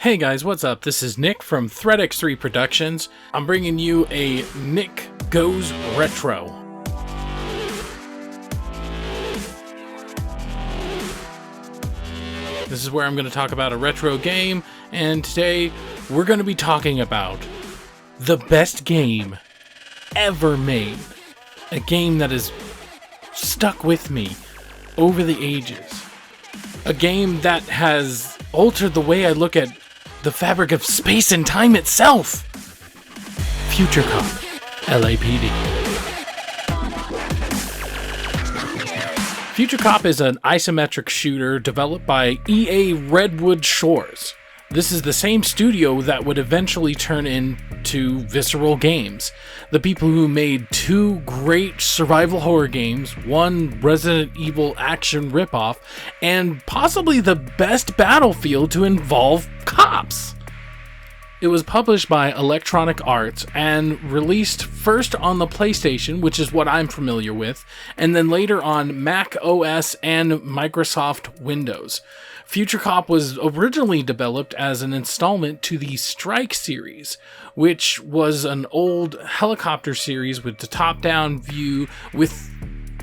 Hey guys, what's up? This is Nick from ThreadX3 Productions. I'm bringing you a Nick Goes Retro. This is where I'm going to talk about a retro game, and today we're going to be talking about the best game ever made. A game that has stuck with me over the ages. A game that has altered the way I look at the fabric of space and time itself. Future Cop, LAPD. Future Cop is an isometric shooter developed by EA Redwood Shores. This is the same studio that would eventually turn into Visceral Games, the people who made two great survival horror games, one Resident Evil action ripoff, and possibly the best Battlefield to involve cops. It was published by Electronic Arts and released first on the PlayStation, which is what I'm familiar with, and then later on Mac OS and Microsoft Windows. Future Cop was originally developed as an installment to the Strike series, which was an old helicopter series with the top-down view with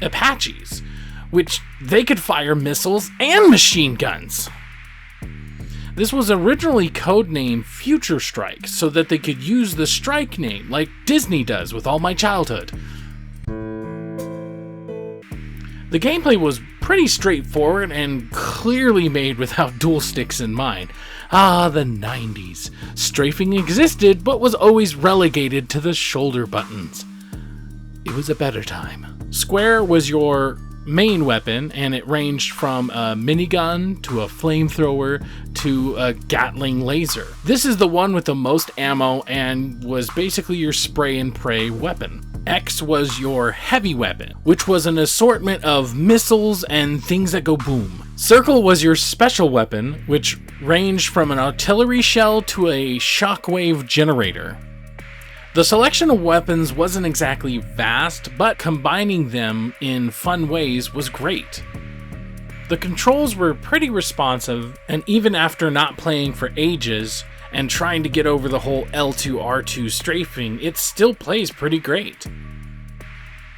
Apaches, which they could fire missiles and machine guns. This was originally codenamed Future Strike so that they could use the Strike name like Disney does with All My Childhood. The gameplay was pretty straightforward and clearly made without dual sticks in mind. Ah, the 90s. Strafing existed, but was always relegated to the shoulder buttons. It was a better time. Square was your main weapon, and it ranged from a minigun to a flamethrower to a Gatling laser. This is the one with the most ammo and was basically your spray and pray weapon. X was your heavy weapon, which was an assortment of missiles and things that go boom. Circle was your special weapon, which ranged from an artillery shell to a shockwave generator. The selection of weapons wasn't exactly vast, but combining them in fun ways was great. The controls were pretty responsive, and even after not playing for ages and trying to get over the whole L2-R2 strafing, it still plays pretty great.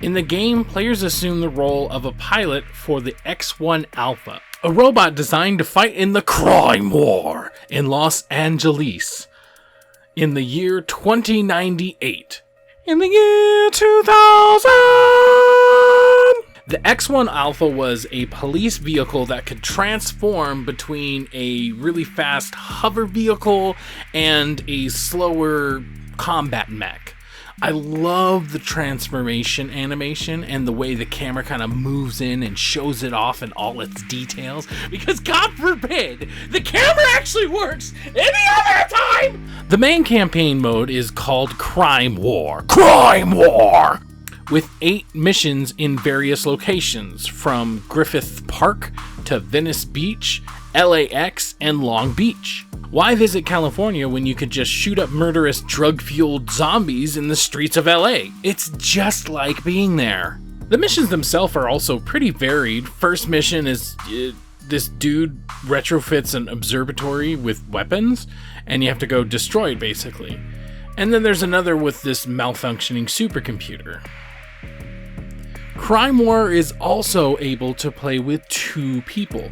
In the game, players assume the role of a pilot for the X-1 Alpha, a robot designed to fight in the crime war in Los Angeles in the year 2098. In the year 2000! The X-1 Alpha was a police vehicle that could transform between a really fast hover vehicle and a slower combat mech. I love the transformation animation and the way the camera kind of moves in and shows it off in all its details, because God forbid the camera actually works any other time! The main campaign mode is called Crime War. Crime War! With 8 missions in various locations, from Griffith Park to Venice Beach, LAX, and Long Beach. Why visit California when you could just shoot up murderous drug-fueled zombies in the streets of LA? It's just like being there. The missions themselves are also pretty varied. First mission is this dude retrofits an observatory with weapons, and you have to go destroy it basically. And then there's another with this malfunctioning supercomputer. Crime War is also able to play with 2 people.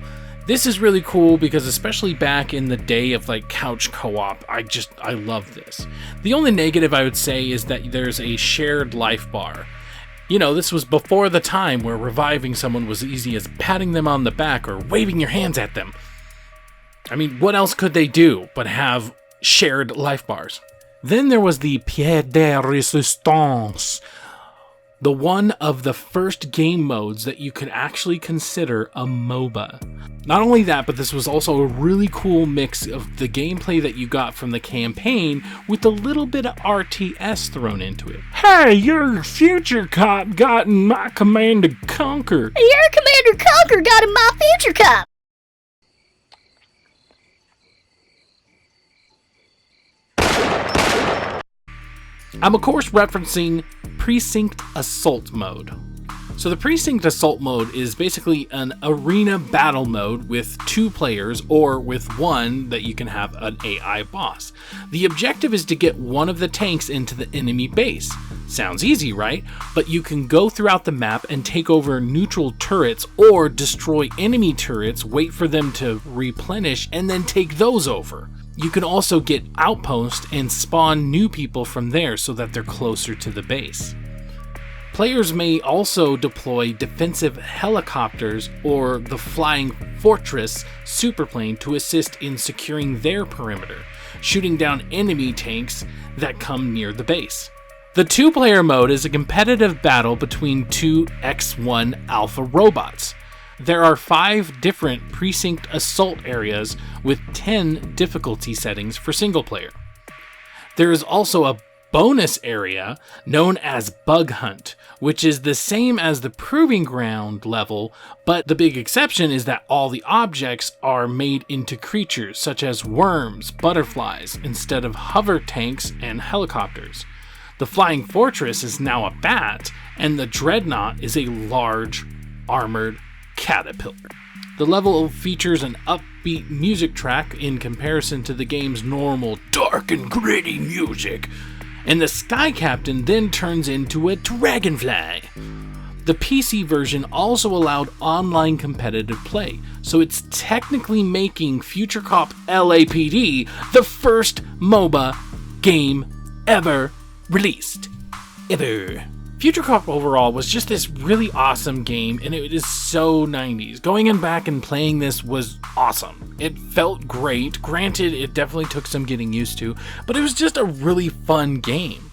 This is really cool because especially back in the day of like couch co-op, I love this. The only negative I would say is that there's a shared life bar. You know, this was before the time where reviving someone was easy as patting them on the back or waving your hands at them. I mean, what else could they do but have shared life bars? Then there was the pièce de résistance. The one of the first game modes that you could actually consider a MOBA. Not only that, but this was also a really cool mix of the gameplay that you got from the campaign with a little bit of RTS thrown into it. Hey, your Future Cop got in my Commander Conquer. Hey, your Commander Conquer got in my Future Cop. I'm of course referencing Precinct Assault Mode. So the Precinct Assault mode is basically an arena battle mode with 2 players, or with one that you can have an AI boss. The objective is to get one of the tanks into the enemy base. Sounds easy, right? But you can go throughout the map and take over neutral turrets or destroy enemy turrets, wait for them to replenish, and then take those over. You can also get outposts and spawn new people from there so that they're closer to the base. Players may also deploy defensive helicopters or the Flying Fortress superplane to assist in securing their perimeter, shooting down enemy tanks that come near the base. The 2-player mode is a competitive battle between 2 X1 alpha robots. There are 5 different Precinct Assault areas with 10 difficulty settings for single player. There is also a bonus area known as Bug Hunt, which is the same as the Proving Ground level, but the big exception is that all the objects are made into creatures such as worms, butterflies, instead of hover tanks and helicopters. The Flying Fortress is now a bat, and the Dreadnought is a large, armored caterpillar. The level features an upbeat music track in comparison to the game's normal dark and gritty music, and the Sky Captain then turns into a dragonfly. The PC version also allowed online competitive play, so it's technically making Future Cop LAPD the first MOBA game ever released. Ever. Future Cop overall was just this really awesome game, and it is so 90s. Going in back and playing this was awesome. It felt great. Granted, it definitely took some getting used to, but it was just a really fun game.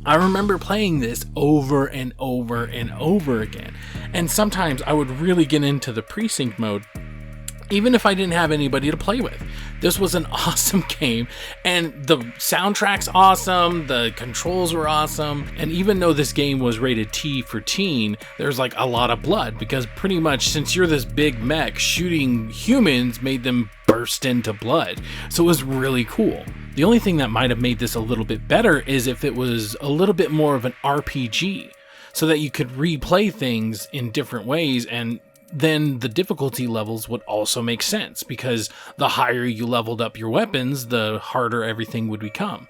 I remember playing this over and over and over again, and sometimes I would really get into the Precinct mode even if I didn't have anybody to play with. This was an awesome game, and the soundtrack's awesome, the controls were awesome, and even though this game was rated T for teen, there's like a lot of blood, because pretty much since you're this big mech, shooting humans made them burst into blood, so it was really cool. The only thing that might have made this a little bit better is if it was a little bit more of an RPG, so that you could replay things in different ways, and then the difficulty levels would also make sense, because the higher you leveled up your weapons, the harder everything would become.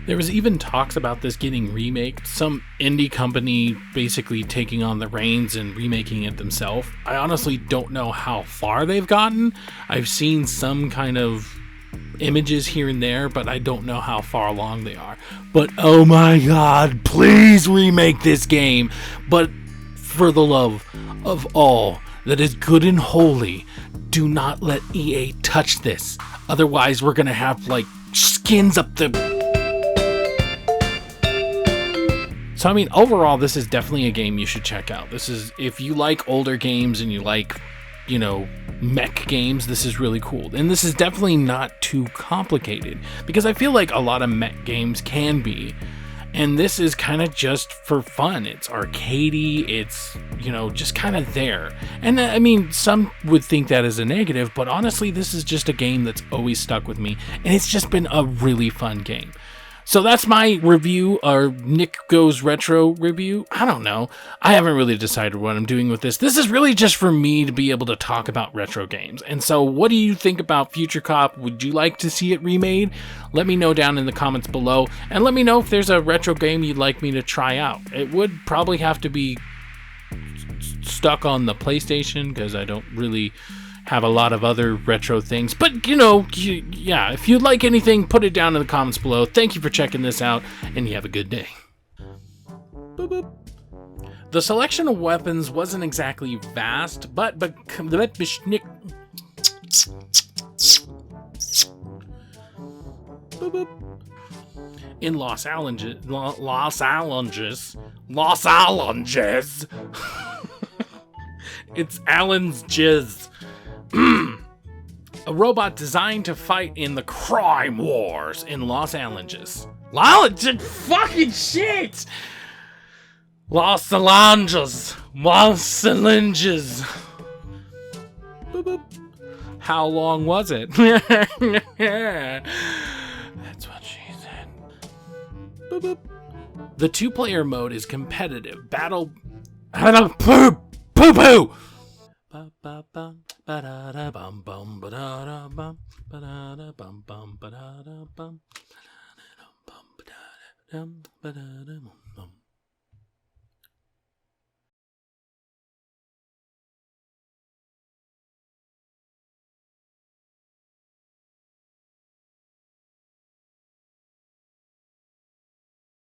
There was even talks about this getting remaked, some indie company basically taking on the reins and remaking it themselves. I honestly don't know how far they've gotten. I've seen some kind of images here and there, but I don't know how far along they are. But oh my god, please remake this game. But for the love of all that is good and holy, do not let EA touch this. Otherwise, we're gonna have like skins up the... So I mean, overall, this is definitely a game you should check out. This is, if you like older games and you like, you know, mech games, this is really cool. And this is definitely not too complicated, because I feel like a lot of mech games can be. And this is kind of just for fun. It's arcadey, it's, you know, just kind of there. And I mean, some would think that is a negative, but honestly, this is just a game that's always stuck with me, and it's just been a really fun game. So that's my review, or Nick Goes Retro review. I don't know. I haven't really decided what I'm doing with this. This is really just for me to be able to talk about retro games. And so what do you think about Future Cop? Would you like to see it remade? Let me know down in the comments below. And let me know if there's a retro game you'd like me to try out. It would probably have to be stuck on the PlayStation, because I don't really have a lot of other retro things, but you know, yeah, if you'd like anything, put it down in the comments below. Thank you for checking this out, and you have a good day. Boop, boop. The selection of weapons wasn't exactly vast, but in Los Allenges, it's Allen's Jizz. A robot designed to fight in the crime wars in Los Angeles. Fucking shit! Los Angeles. Boop, boop. How long was it? That's what she said. Boop, boop. The 2-player mode is competitive. Battle. Poo poo!